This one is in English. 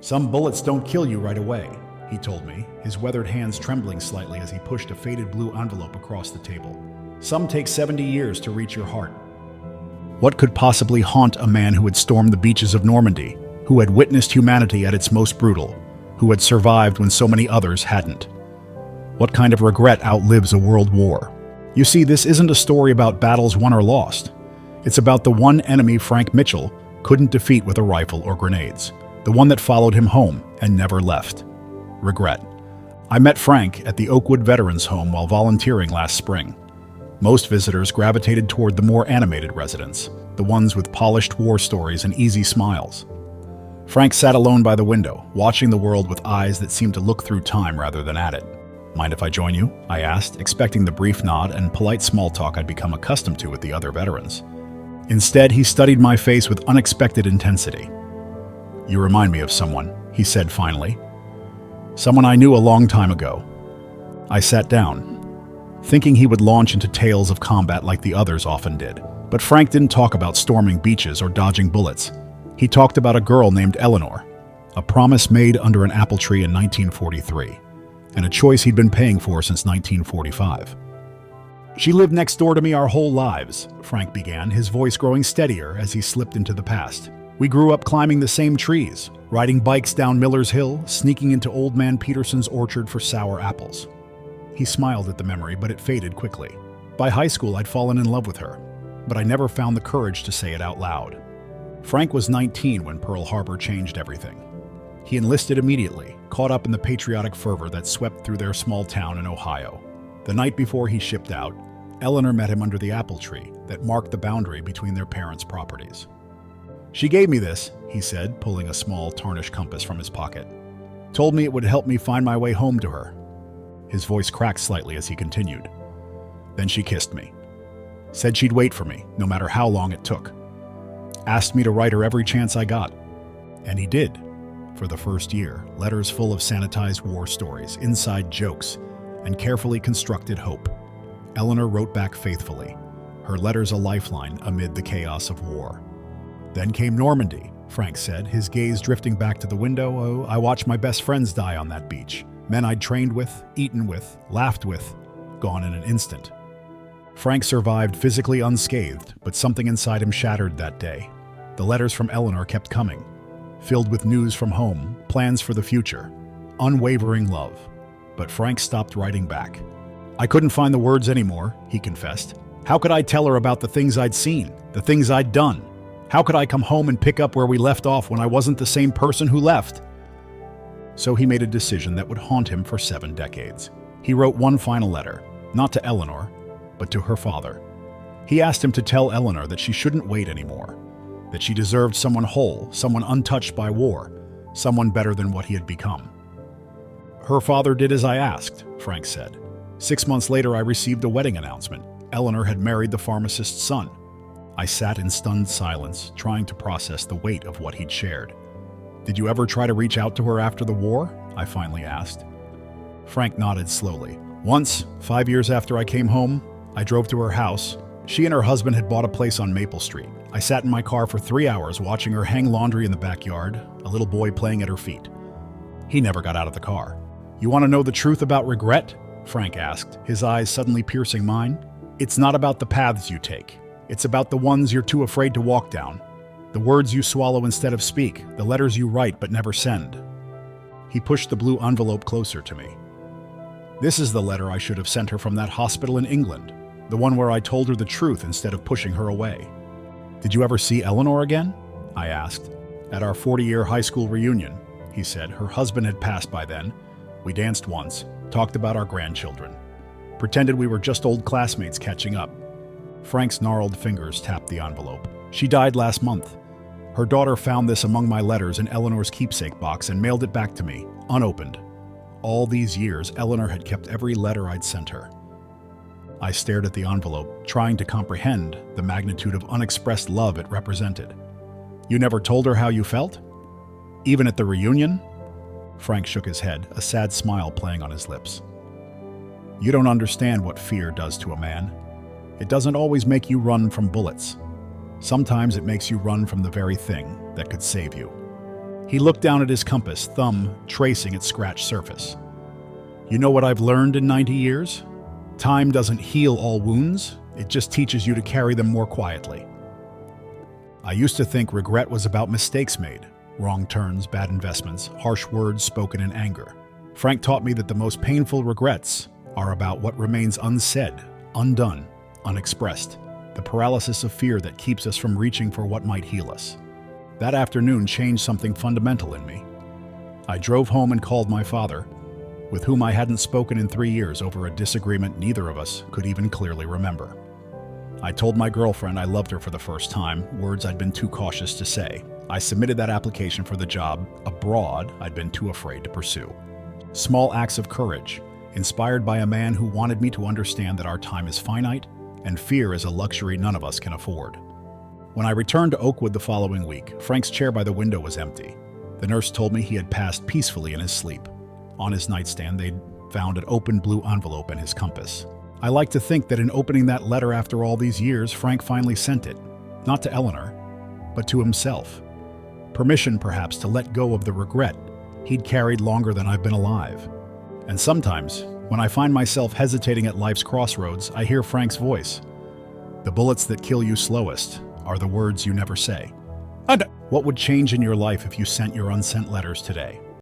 Some bullets don't kill you right away, he told me, his weathered hands trembling slightly as he pushed a faded blue envelope across the table. Some take 70 years to reach your heart. What could possibly haunt a man who had stormed the beaches of Normandy, who had witnessed humanity at its most brutal, who had survived when so many others hadn't? What kind of regret outlives a world war? You see, this isn't a story about battles won or lost. It's about the one enemy Frank Mitchell couldn't defeat with a rifle or grenades, the one that followed him home and never left. Regret. I met Frank at the Oakwood Veterans Home while volunteering last spring. Most visitors gravitated toward the more animated residents, the ones with polished war stories and easy smiles. Frank sat alone by the window, watching the world with eyes that seemed to look through time rather than at it. Mind if I join you? I asked, expecting the brief nod and polite small talk I'd become accustomed to with the other veterans. Instead, he studied my face with unexpected intensity. You remind me of someone, he said finally. Someone I knew a long time ago. I sat down, thinking he would launch into tales of combat like the others often did. But Frank didn't talk about storming beaches or dodging bullets. He talked about a girl named Eleanor, a promise made under an apple tree in 1943, and a choice he'd been paying for since 1945. She lived next door to me our whole lives, Frank began, his voice growing steadier as he slipped into the past. We grew up climbing the same trees, riding bikes down Miller's Hill, sneaking into Old Man Peterson's orchard for sour apples. He smiled at the memory, but it faded quickly. By high school, I'd fallen in love with her, but I never found the courage to say it out loud. Frank was 19 when Pearl Harbor changed everything. He enlisted immediately, caught up in the patriotic fervor that swept through their small town in Ohio. The night before he shipped out, Eleanor met him under the apple tree that marked the boundary between their parents' properties. She gave me this, he said, pulling a small tarnished compass from his pocket. Told me it would help me find my way home to her. His voice cracked slightly as he continued. Then she kissed me. Said she'd wait for me, no matter how long it took. Asked me to write her every chance I got. And he did. For the first year, letters full of sanitized war stories, inside jokes, and carefully constructed hope. Eleanor wrote back faithfully, her letters a lifeline amid the chaos of war. Then came Normandy, Frank said, his gaze drifting back to the window. Oh, I watched my best friends die on that beach. Men I'd trained with, eaten with, laughed with, gone in an instant. Frank survived physically unscathed, but something inside him shattered that day. The letters from Eleanor kept coming, filled with news from home, plans for the future, unwavering love. But Frank stopped writing back. I couldn't find the words anymore, he confessed. How could I tell her about the things I'd seen, the things I'd done? How could I come home and pick up where we left off when I wasn't the same person who left? So he made a decision that would haunt him for 7 decades. He wrote one final letter, not to Eleanor, but to her father. He asked him to tell Eleanor that she shouldn't wait anymore, that she deserved someone whole, someone untouched by war, someone better than what he had become. Her father did as I asked, Frank said. 6 months later, I received a wedding announcement. Eleanor had married the pharmacist's son. I sat in stunned silence, trying to process the weight of what he'd shared. Did you ever try to reach out to her after the war? I finally asked. Frank nodded slowly. Once, 5 years after I came home, I drove to her house. She and her husband had bought a place on Maple Street. I sat in my car for 3 hours watching her hang laundry in the backyard, a little boy playing at her feet. He never got out of the car. You want to know the truth about regret? Frank asked, his eyes suddenly piercing mine. It's not about the paths you take. It's about the ones you're too afraid to walk down. The words you swallow instead of speak, the letters you write but never send. He pushed the blue envelope closer to me. This is the letter I should have sent her from that hospital in England, the one where I told her the truth instead of pushing her away. Did you ever see Eleanor again? I asked. At our 40-year high school reunion, he said. Her husband had passed by then. We danced once, talked about our grandchildren, pretended we were just old classmates catching up. Frank's gnarled fingers tapped the envelope. She died last month. Her daughter found this among my letters in Eleanor's keepsake box and mailed it back to me, unopened. All these years, Eleanor had kept every letter I'd sent her. I stared at the envelope, trying to comprehend the magnitude of unexpressed love it represented. You never told her how you felt? Even at the reunion? Frank shook his head, a sad smile playing on his lips. You don't understand what fear does to a man. It doesn't always make you run from bullets. Sometimes it makes you run from the very thing that could save you. He looked down at his compass, thumb tracing its scratched surface. You know what I've learned in 90 years? Time doesn't heal all wounds, it just teaches you to carry them more quietly. I used to think regret was about mistakes made, wrong turns, bad investments, harsh words spoken in anger. Frank taught me that the most painful regrets are about what remains unsaid, undone, unexpressed, the paralysis of fear that keeps us from reaching for what might heal us. That afternoon changed something fundamental in me. I drove home and called my father, with whom I hadn't spoken in 3 years over a disagreement neither of us could even clearly remember. I told my girlfriend I loved her for the first time, words I'd been too cautious to say. I submitted that application for the job abroad I'd been too afraid to pursue. Small acts of courage, inspired by a man who wanted me to understand that our time is finite and fear is a luxury none of us can afford. When I returned to Oakwood the following week, Frank's chair by the window was empty. The nurse told me he had passed peacefully in his sleep. On his nightstand, they'd found an open blue envelope and his compass. I like to think that in opening that letter after all these years, Frank finally sent it, not to Eleanor, but to himself. Permission, perhaps, to let go of the regret he'd carried longer than I've been alive. And sometimes, when I find myself hesitating at life's crossroads, I hear Frank's voice. The bullets that kill you slowest are the words you never say. And what would change in your life if you sent your unsent letters today?